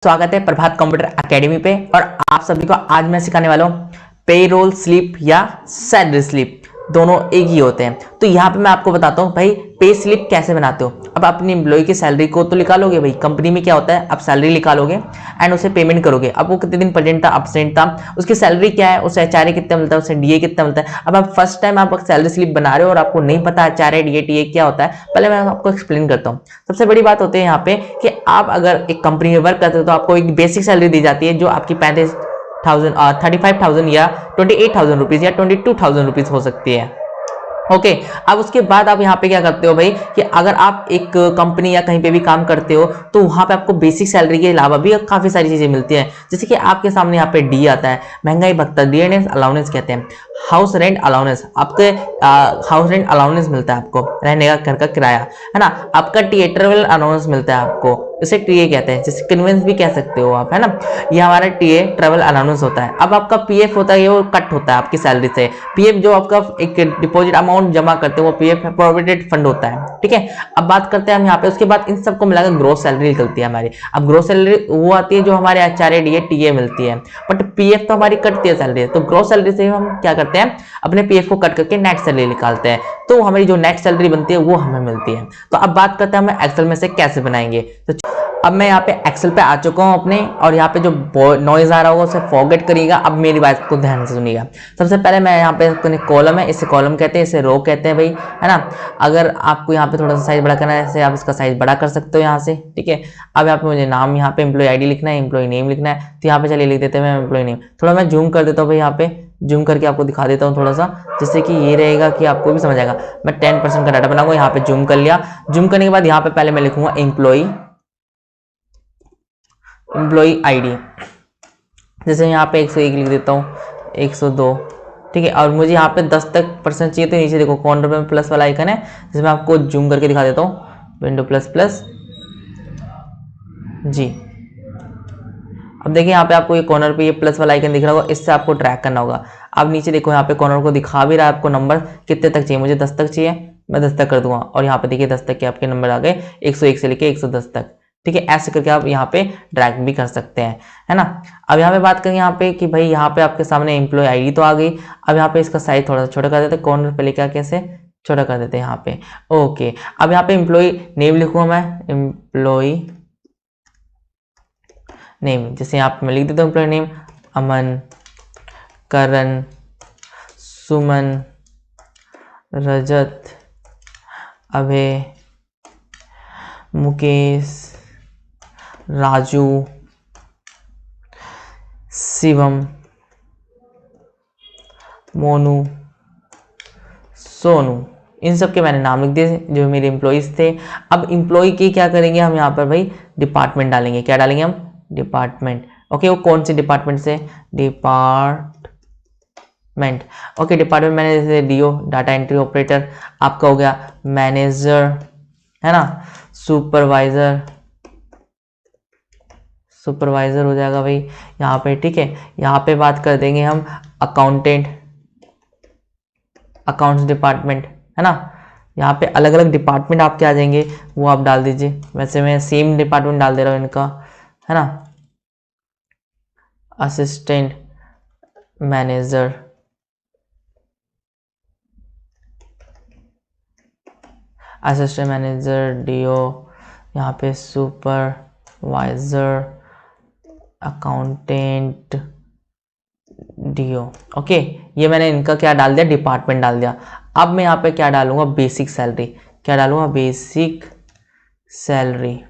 स्वागत है प्रभात computer academy पे। और आप सभी को आज मैं सिखाने वाला हूँ पेरोल स्लिप या सैलरी स्लिप, दोनों एक ही होते हैं। तो यहाँ पे मैं आपको बताता हूँ भाई पे स्लिप कैसे बनाते हो। अब अपनी एम्प्लॉय की सैलरी को तो निकालोगे भाई, कंपनी में क्या होता है, आप सैलरी निकालोगे एंड उसे पेमेंट करोगे। अब वो कितने दिन प्रेजेंट था, अब्सेंट था, उसकी सैलरी क्या है, उसे एचआरए कितना मिलता है, उसे डीए कितना मिलता है। अब आप फर्स्ट टाइम आप सैलरी स्लिप बना रहे हो और आपको नहीं पता एचआरए डीए टीए क्या होता है, पहले मैं आपको एक्सप्लेन करता हूँ। सबसे बड़ी बात होती है यहाँ पे कि आप अगर एक कंपनी में वर्क करते हो तो आपको एक बेसिक सैलरी दी जाती है जो आपकी 35,000 या 28,000 रुपीज या 22,000 रुपीज हो सकती है। ओके अब उसके बाद आप यहाँ पे क्या करते हो भाई कि अगर आप एक कंपनी या कहीं पे भी काम करते हो तो वहां पे आपको बेसिक सैलरी के अलावा भी काफी सारी चीजें मिलती हैं। जैसे कि आपके सामने यहाँ पे डी आता है, महंगाई भत्ता, डीएनएस अलाउंस कहते हैं, हाउस रेंट अलाउंस, आपके हाउस रेंट अलाउंस मिलता है आपको, रहने का घर का किराया है ना। आपका ट्रेवल अलाउंस मिलता है आपको, इसे टीए कहते हैं, जैसे कन्वेंस भी कह सकते हो आप, है ना। ये हमारा टीए ट्रेवल अलाउंस होता है। अब आपका पीएफ होता है, वो कट होता है आपकी सैलरी से। पीएफ जो आपका एक डिपॉजिट अमाउंट जमा करते हो वो पीएफ प्रोविडेंट फंड होता है, ठीक है। अब बात करते हैं हम यहाँ पे, उसके बाद इन सबको मिलाकर ग्रोस सैलरी निकलती है हमारी। अब ग्रोस सैलरी वो आती है जो हमारे एचआरए डीए टीए मिलती है, बट पीएफ तो हमारी कटती है सैलरी। तो ग्रोस सैलरी से हम क्या करते हैं, अपने पीएफ को कट करके नेट सैलरी निकालते हैं, तो हमारी जो नेट सैलरी बनती है वो हमें मिलती है। तो अब बात करते हैं हम एक्सेल में से कैसे बनाएंगे। तो अब मैं यहाँ पे एक्सेल पे आ चुका हूँ अपने, और यहाँ पे जो नॉइज आ रहा होगा उसे फॉरगेट करिएगा। अब मेरी बात को ध्यान से सुनिएगा। सबसे पहले मैं यहाँ पे कॉलम है, इसे कॉलम कहते हैं, इसे रो कहते हैं भाई, है ना। अगर आपको यहाँ पे थोड़ा सा साइज बड़ा करना है, ऐसे आप इसका साइज बड़ा कर सकते हो यहाँ से, ठीक है। अब यहाँ पे मुझे नाम, यहाँ पे एम्प्लॉय आईडी लिखना है, एम्प्लॉय नेम लिखना है, तो यहाँ पे चलिए लिख देते हैं मैं एम्प्लॉय नेम। थोड़ा मैं जूम कर देता हूँ भाई, यहाँ पे जूम करके आपको दिखा देता हूँ थोड़ा सा, जिससे कि ये रहेगा कि आपको भी समझ आएगा। मैं 10% का डाटा बनाऊंगा, यहाँ पे जूम कर लिया। जूम करने के बाद यहाँ पे पहले मैं लिखूंगा एम्प्लॉय आईडी, जैसे यहाँ पे 101 लिख देता हूँ, 102, ठीक है। और मुझे यहाँ पे 10 तक परसेंट चाहिए, तो नीचे देखो कॉर्नर पे प्लस वाला आइकन है, जिसमें आपको जूम करके दिखा देता हूँ, विंडो प्लस प्लस जी। अब देखिए यहाँ पे आपको ये कॉर्नर पे ये प्लस वाला आइकन दिख रहा होगा, इससे आपको ट्रैक करना होगा। अब नीचे देखो यहाँ पे कॉर्नर को दिखा भी रहा है आपको नंबर कितने तक चाहिए, मुझे 10 तक चाहिए, मैं 10 तक कर दूंगा। और यहाँ पे देखिए 10 तक के आपके नंबर आ गए, 101 से लेके 110 तक, ठीक है। ऐसे करके आप यहाँ पे ड्रैग भी कर सकते हैं, है ना। अब यहाँ पे बात करें यहाँ पे कि भाई यहाँ पे आपके सामने एम्प्लॉय आईडी तो आ गई। अब यहाँ पे इसका साइज थोड़ा सा छोटा कर देते हैं, कॉर्नर पे लेकर कैसे छोटा कर देते हैं यहाँ पे, ओके। अब यहाँ पे एम्प्लॉय नेम लिखूंगा मैं, एम्प्लॉय नेम, जैसे यहाँ पे मैं लिख देता हूँ एम्प्लॉय नेम, अमन, करण, सुमन, रजत, अभय, मुकेश, राजू, शिवम, मोनू, सोनू, इन सब के मैंने नाम लिख दिए जो मेरे एम्प्लॉइज थे। अब एम्प्लॉय की क्या करेंगे हम यहाँ पर भाई, डिपार्टमेंट डालेंगे। क्या डालेंगे हम, डिपार्टमेंट, ओके। वो कौन सी डिपार्टमेंट से, डिपार्टमेंट, ओके। डिपार्टमेंट मैंने जैसे डीओ डाटा एंट्री ऑपरेटर, आपका हो गया मैनेजर, है ना, सुपरवाइजर, सुपरवाइजर हो जाएगा भाई यहाँ पे, ठीक है। यहाँ पे बात कर देंगे हम अकाउंटेंट, अकाउंट्स डिपार्टमेंट, है ना। यहाँ पे अलग अलग डिपार्टमेंट आपके आ जाएंगे, वो आप डाल दीजिए। वैसे मैं सेम डिपार्टमेंट डाल दे रहा हूँ इनका, है ना। Assistant manager, assistant manager DO, यहाँ पे सुपरवाइजर, अकाउंटेंट डीओ, ओके। ये मैंने इनका क्या डाल दिया, डिपार्टमेंट डाल दिया। अब मैं यहाँ पे क्या डालूंगा, बेसिक सैलरी। क्या डालूंगा, basic salary,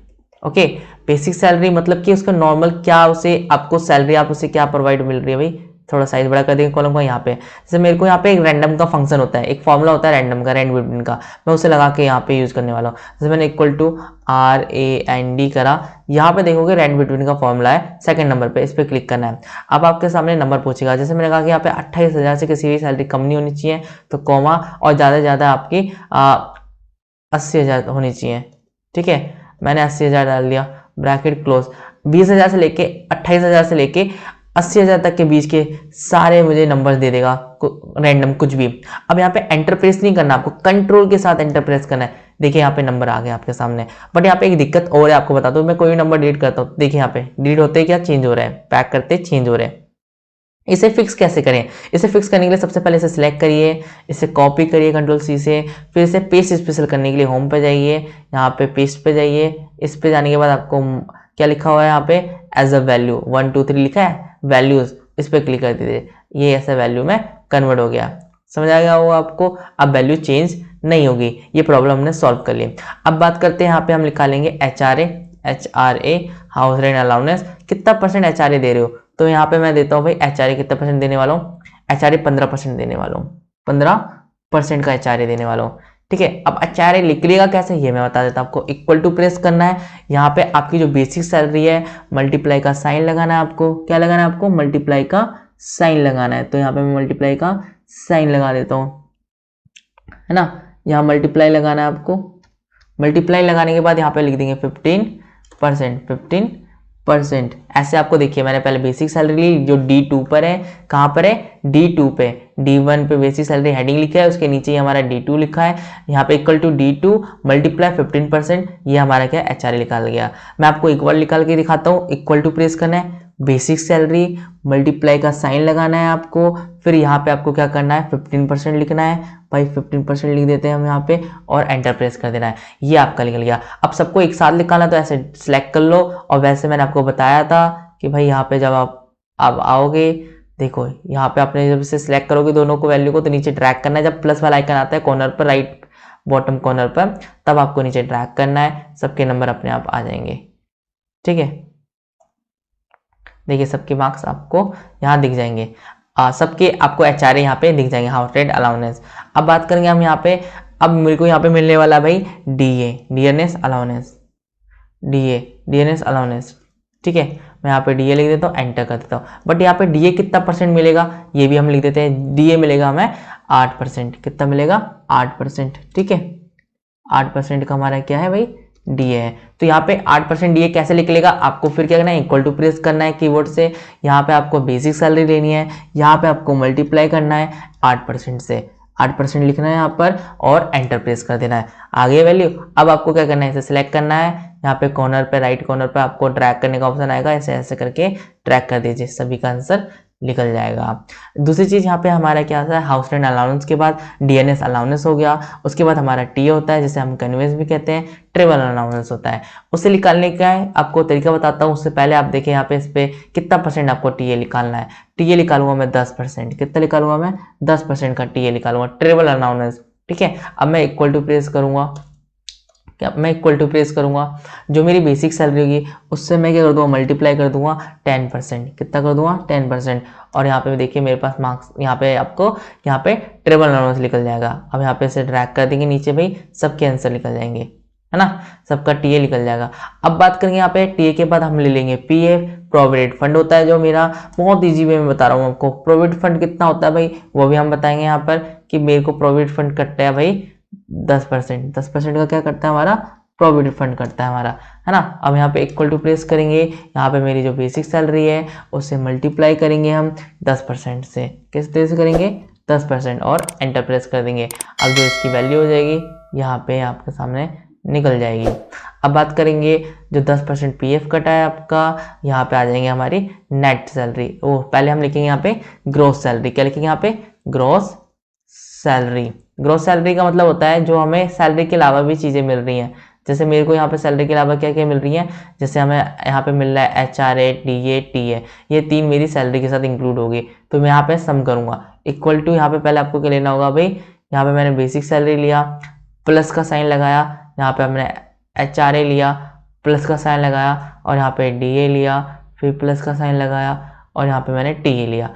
okay. Basic salary मतलब कि उसका नॉर्मल क्या, उसे आपको सैलरी आप उसे क्या प्रोवाइड मिल रही है भाई। थोड़ा साइज बड़ा कर देंगे कॉलम का यहाँ पे। जैसे मेरे को यहाँ पे एक रैंडम का फंक्शन होता है, एक फॉर्मूला होता है रैंडम का, रैंड बिटवीन का, मैं उसे लगा के यहाँ पे यूज करने वाला हूँ। जैसे मैंने इक्वल टू RAND करा, यहाँ पे देखोगे रैंड बिटवीन का फॉर्मूला है, सेकंड नंबर पे, इस पर क्लिक करना है। अब आपके सामने नंबर पूछेगा, जैसे मैंने कहा कि यहाँ पे 28,000 से किसी भी सैलरी कम नहीं होनी चाहिए, तो कॉमा, और ज़्यादा से ज़्यादा आपकी 80,000 होनी चाहिए, ठीक है। मैंने 80,000 डाल दिया, ब्रैकेट क्लोज। 20,000 से लेके 28,000 से लेके 80,000 तक के बीच के सारे मुझे नंबर्स दे देगा, रैंडम कुछ भी। अब यहाँ पे एंटर प्रेस नहीं करना, आपको कंट्रोल के साथ एंटर प्रेस करना है। देखिए यहाँ पे नंबर आ गया आपके सामने। बट यहाँ पे एक दिक्कत और है, आपको बता दूं, मैं कोई नंबर डिलीट करता हूँ, देखिए यहाँ पे डिलीट होते ही क्या चेंज हो रहा है, पैक करते चेंज हो रहे हैं। इसे फिक्स कैसे करें? इसे फिक्स करने के लिए सबसे पहले इसे सिलेक्ट करिए, इसे कॉपी करिए कंट्रोल सी से, फिर इसे पेस्ट स्पेशल करने के लिए होम पे जाइए, यहाँ पे पेस्ट पे जाइए। इस पे जाने के बाद आपको क्या लिखा हुआ है यहाँ पे, एज अ वैल्यू 1 2 3 लिखा है, वैल्यूज, इस पे क्लिक कर दीजिए। ये ऐसा वैल्यू में कन्वर्ट हो गया, समझ आ गया वो आपको। अब वैल्यू चेंज नहीं होगी, ये प्रॉब्लम हमने सॉल्व कर ली। अब बात करते हैं यहाँ पे हम निकालेंगे HRA हाउस रेंट अलाउंस, कितना परसेंट HRA दे रहे हो? तो यहाँ पे मैं देता हूँ भाई HRA कितना परसेंट देने वाला हूँ, HRA 15% देने वाला हूँ, 15% का HRA देने वाला हूँ। ठीक है, अब HRA निकलेगा कैसे ये मैं बता देता हूँ आपको। इक्वल टू प्रेस करना है, यहाँ पे आपकी जो बेसिक सैलरी है मल्टीप्लाई का साइन लगाना है आपको। क्या लगाना है आपको? मल्टीप्लाई का साइन लगाना है। तो यहाँ पे मैं मल्टीप्लाई का साइन लगा देता हूँ, है ना। यहाँ मल्टीप्लाई लगाना है आपको। मल्टीप्लाई लगाने के बाद यहाँ पे लिख देंगे 15%। ऐसे आपको देखिए मैंने पहले बेसिक सैलरी ली जो D2 पर है, कहाँ पर है? D2 पे। D1 पे बेसिक सैलरी हेडिंग लिखा है, उसके नीचे ही हमारा D2 लिखा है, यहाँ पे इक्वल टू D2 मल्टीप्लाई 15%, ये हमारा क्या HRA निकाल गया। मैं आपको एक बार निकाल के दिखाता हूँ। इक्वल टू प्रेस करना है, बेसिक सैलरी मल्टीप्लाई का साइन लगाना है आपको, फिर यहाँ पे आपको क्या करना है 15% लिखना है भाई, 15% लिख देते हैं हम यहाँ पे और एंटर प्रेस कर देना है। ये आपका निकल गया। अब सबको एक साथ निकालना तो ऐसे सिलेक्ट कर लो, और वैसे मैंने आपको बताया था कि भाई यहाँ पे जब आप आओगे, देखो यहाँ पे आपने जब इसे सिलेक्ट करोगे दोनों को वैल्यू को, तो नीचे ड्रैग करना है। जब प्लस वाला आइकन आता है कॉर्नर पर, राइट बॉटम कॉर्नर पर, तब आपको नीचे ड्रैग करना है, सबके नंबर अपने आप आ जाएंगे। ठीक है, देखिए सबके मार्क्स आपको यहाँ दिख जाएंगे, सबके आपको HRA यहाँ पे दिख जाएंगे, हाउस रेंट अलाउंस। अब बात करेंगे हम यहाँ पे, अब मेरे को यहाँ पे मिलने वाला भाई DA DNS अलाउंस। ठीक है, मैं यहाँ पे DA लिख देता हूँ, एंटर कर देता हूँ। बट यहाँ पे DA कितना परसेंट मिलेगा ये भी हम लिख देते हैं। DA मिलेगा हमें 8%। कितना मिलेगा? 8%। ठीक है, 8% का हमारा क्या है भाई? DA है। तो यहाँ पे 8% DA कैसे निकलेगा? आपको फिर क्या करना है, इक्वल टू प्रेस करना है कीबोर्ड से, यहाँ पे आपको बेसिक सैलरी लेनी है, यहाँ पे आपको मल्टीप्लाई करना है 8% से, 8% लिखना है यहाँ पर और एंटर प्रेस कर देना है, आगे वैल्यू। अब आपको क्या करना है, इसे सिलेक्ट करना है, यहाँ पे कॉर्नर पे राइट कॉर्नर पे आपको ड्रैग करने का ऑप्शन आएगा, ऐसे ऐसे करके ड्रैग कर दीजिए, सभी का आंसर निकल जाएगा। दूसरी चीज यहाँ पे हमारा क्या आता है, हाउस रेंट अलाउंस के बाद DNS अलाउंस हो गया, उसके बाद हमारा TA होता है जिसे हम कन्वेंस भी कहते हैं, ट्रेवल अलाउंस होता है। उसे निकालने का है आपको तरीका बताता हूँ। उससे पहले आप देखें यहाँ पे इस पे कितना परसेंट आपको TA निकालना है। TA निकालूंगा मैं 10%। कितना निकालूंगा मैं? 10% का TA निकालूंगा, ट्रेवल अलाउंस। ठीक है, अब मैं इक्वल टू प्रेस करूंगा, क्या मैं इक्वल टू प्रेस करूंगा, जो मेरी बेसिक सैलरी होगी उससे मैं क्या कर दूंगा, मल्टीप्लाई कर दूंगा 10%। कितना कर दूंगा? 10%। और यहाँ पे देखिए मेरे पास मार्क्स, यहाँ पे आपको यहाँ पे ट्रेवल अलाउंस निकल जाएगा। अब यहाँ पे इसे ड्रैग कर देंगे नीचे, भाई सबके आंसर निकल जाएंगे, है ना, सबका TA निकल जाएगा। अब बात करेंगे यहाँ पे TA के बाद हम ले लेंगे PF, प्रोविडेंट फंड होता है जो मेरा, बहुत ईजी वे में बता रहा हूँ आपको। प्रोविडेंट फंड कितना होता है भाई, वो भी हम बताएंगे यहाँ पर कि मेरे को प्रोविडेंट फंड कटता है भाई 10%। 10% का क्या करता है हमारा? प्रोविडेंट फंड करता है हमारा, है ना। अब यहाँ पे इक्वल टू प्रेस करेंगे, यहाँ पे मेरी जो बेसिक सैलरी है उससे मल्टीप्लाई करेंगे हम 10% से। किस तरह से करेंगे? 10% और एंटर प्रेस कर देंगे। अब जो इसकी वैल्यू हो जाएगी यहाँ पे आपके सामने निकल जाएगी। अब बात करेंगे जो 10% PF कटा है आपका, यहाँ पे आ जाएंगे हमारी नेट सैलरी। ओ पहले हम लिखेंगे यहाँ पे ग्रॉस सैलरी। क्या लिखेंगे यहाँ पे? Gross salary. ग्रॉस सैलरी का मतलब होता है जो हमें सैलरी के अलावा भी चीज़ें मिल रही हैं। जैसे मेरे को यहाँ पे सैलरी के अलावा क्या क्या मिल रही है, जैसे हमें यहाँ पे मिल रहा है HRA, DA, TA, ये 3 मेरी सैलरी के साथ इंक्लूड होगी। तो मैं यहाँ पे सम करूँगा, इक्वल टू, यहाँ पे पहले आपको क्या लेना होगा भाई, यहाँ पे मैंने बेसिक सैलरी लिया, प्लस का साइन लगाया, यहाँ पे हमने HRA लिया, प्लस का साइन लगाया, और यहाँ पे DA लिया, फिर प्लस का साइन लगाया, और यहाँ पे मैंने TA लिया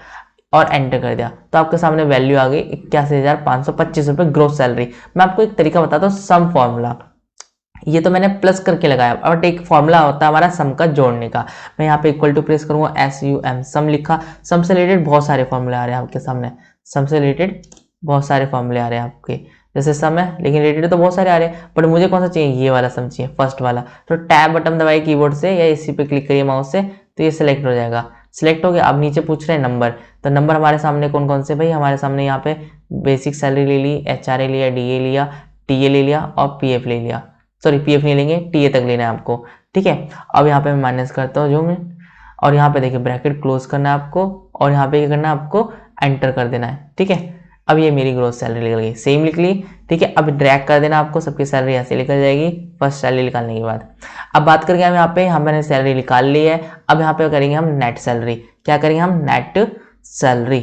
और एंटर कर दिया। तो आपके सामने वैल्यू आ गई 81,525 रुपये ग्रोस सैलरी। मैं आपको एक तरीका बताता हूँ, सम फॉर्मूला। ये तो मैंने प्लस करके लगाया, और एक फॉर्मूला होता है हमारा सम का जोड़ने का। मैं यहाँ पे इक्वल टू प्रेस करूँगा, SUM सम लिखा। सम से रिलेटेड बहुत सारे फॉर्मूले आ रहे हैं आपके सामने, सम से रिलेटेड बहुत सारे फॉर्मूले आ रहे हैं आपके, जैसे सम है लेकिन रिलेटेड तो बहुत सारे आ रहे हैं, बट मुझे कौन सा चाहिए, ये वाला सम चाहिए, फर्स्ट वाला। तो टैब बटन दबाइए कीबोर्ड से या इसी पे क्लिक करिए माउस से, तो ये सिलेक्ट हो जाएगा। सिलेक्ट हो गया। अब नीचे पूछ रहे हैं नंबर, तो नंबर हमारे सामने कौन कौन से भाई, हमारे सामने यहाँ पे बेसिक सैलरी ले ली, HRA लिया, DA लिया, TA ले लिया और PF ले लिया। सॉरी PF नहीं लेंगे, TA तक लेना है आपको, ठीक है। अब यहाँ पे मैं माइनस करता हूँ जो मैं, और यहाँ पे देखिए ब्रैकेट क्लोज करना है आपको, और यहाँ पे क्या करना है आपको, एंटर कर देना है, ठीक है। अब ये मेरी ग्रोथ सैलरी निकल गई, सेम लिख ली, ठीक है। अब ड्रैग कर देना आपको, सबकी सैलरी ऐसे निकल जाएगी फर्स्ट सैलरी निकालने के बाद। अब बात करेंगे हम यहाँ पे, हमने सैलरी निकाल ली है, अब यहाँ पे करेंगे हम नेट सैलरी। क्या करेंगे हम, नेट सैलरी।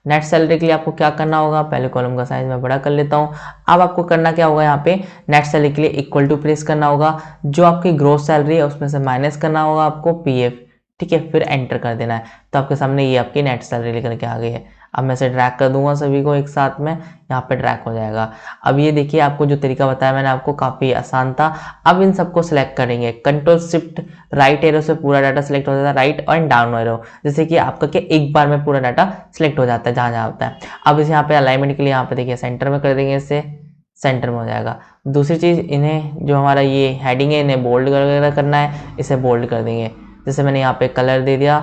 नेट सैलरी के लिए आपको क्या करना होगा, पहले कॉलम का साइज मैं बड़ा कर लेता हूँ। अब आपको करना क्या होगा, यहाँ पे नेट सैलरी के लिए इक्वल टू प्रेस करना होगा, जो आपकी ग्रोथ सैलरी है उसमें से माइनस करना होगा आपको PF, ठीक है, फिर एंटर कर देना है। तो आपके सामने ये आपकी नेट सैलरी लेकर के आ गई है। अब मैं इसे ड्रैग कर दूंगा सभी को एक साथ में, यहाँ पे ड्रैग हो जाएगा। अब ये देखिए आपको जो तरीका बताया मैंने आपको काफ़ी आसान था। अब इन सबको सिलेक्ट करेंगे, कंट्रोल शिफ्ट राइट एरो से पूरा डाटा सिलेक्ट हो जाता है, राइट और डाउन एरो, जैसे कि आपका क्या एक बार में पूरा डाटा सिलेक्ट हो जाता है जहाँ जहाँ होता है। अब इसे यहाँ पे अलाइनमेंट के लिए यहाँ पे देखिए सेंटर में कर देंगे, इससे सेंटर में हो जाएगा। दूसरी चीज़, इन्हें जो हमारा ये हेडिंग है इन्हें बोल्ड वगैरह करना है, इसे बोल्ड कर देंगे। जैसे मैंने यहाँ पे कलर दे दिया,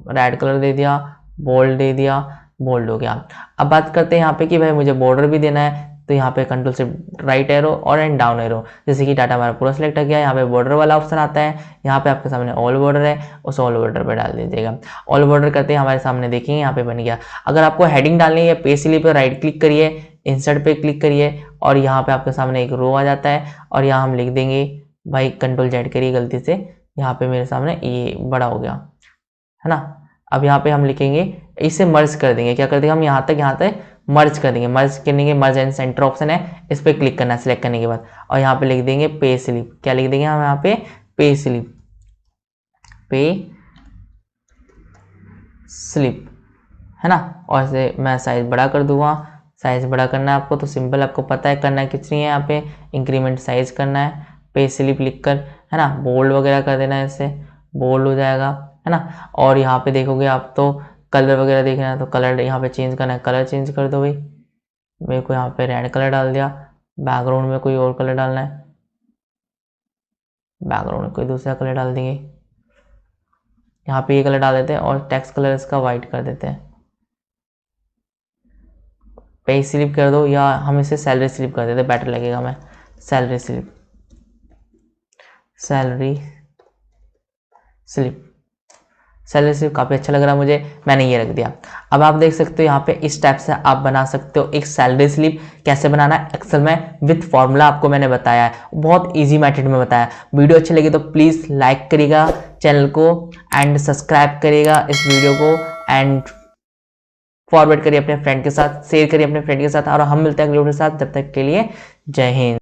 रेड कलर दे दिया, बोल्ड दे दिया, बोल्ड हो गया। अब बात करते हैं यहाँ पे कि भाई मुझे बॉर्डर भी देना है, तो यहाँ पे कंट्रोल से राइट एरो और एंड डाउन एरो, जैसे कि डाटा हमारा पूरा सिलेक्ट हो गया। यहाँ पे बॉर्डर वाला ऑप्शन आता है, यहाँ पे आपके सामने ऑल बॉर्डर है, उस ऑल बॉर्डर पे डाल दीजिएगा। ऑल बॉर्डर करते हैं हमारे सामने देखेंगे यहाँ पे बन गया। अगर आपको हेडिंग डालनी है, पेज स्लिप पे राइट क्लिक करिए, इंसर्ट पे क्लिक करिए, और यहाँ पे आपके सामने एक रो आ जाता है, और यहाँ हम लिख देंगे भाई कंट्रोल Z करिए गलती से, यहाँ पे मेरे सामने ये बड़ा हो गया है ना। अब यहाँ पे हम लिखेंगे, इसे मर्ज कर देंगे, क्या कर देंगे हम, यहाँ तक मर्ज कर देंगे। मर्ज करने के मर्ज एंड सेंटर ऑप्शन है, इस पर क्लिक करना है सिलेक्ट करने के बाद, और यहाँ पे लिख देंगे पे स्लिप। क्या लिख देंगे हम यहाँ पे, पे स्लिप, पे स्लिप, है ना। और इसे मैं साइज बड़ा कर दूंगा, साइज बड़ा करना है आपको तो सिंपल, आपको पता है करना है किस लिए, यहाँ पे इंक्रीमेंट साइज करना है, पे स्लिप लिख कर, है ना। बोल्ड वगैरह कर देना है, इससे बोल्ड हो जाएगा, है ना। और यहाँ पे देखोगे आप तो कलर वगैरह देखना है, तो कलर यहाँ पे चेंज करना है, कलर चेंज कर दो भाई। मेरे को यहाँ पे रेड कलर डाल दिया, बैकग्राउंड में कोई और कलर डालना है, बैकग्राउंड में कोई दूसरा कलर डाल देंगे, यहाँ पे ये कलर डाल देते हैं, और टेक्स्ट कलर इसका वाइट कर देते हैं। पे स्लिप कर दो, या हम इसे सैलरी स्लिप कर देते, बेटर लगेगा। मैं salary slip, salary slip, salary slip काफ़ी अच्छा लग रहा है मुझे, मैंने ये रख दिया। अब आप देख सकते हो यहाँ पे इस टाइप से आप बना सकते हो एक सैलरी स्लिप। कैसे बनाना है एक्सेल में विथ फॉर्मूला आपको मैंने बताया है, बहुत इजी मेथड में बताया। वीडियो अच्छी लगी तो प्लीज़ लाइक करिएगा चैनल को, एंड सब्सक्राइब करिएगा इस वीडियो को, एंड फॉरवर्ड करिए अपने फ्रेंड के साथ, शेयर करिए अपने फ्रेंड के साथ, और हम मिलते हैं अगले वीडियो के साथ। जब तक के लिए जय हिंद।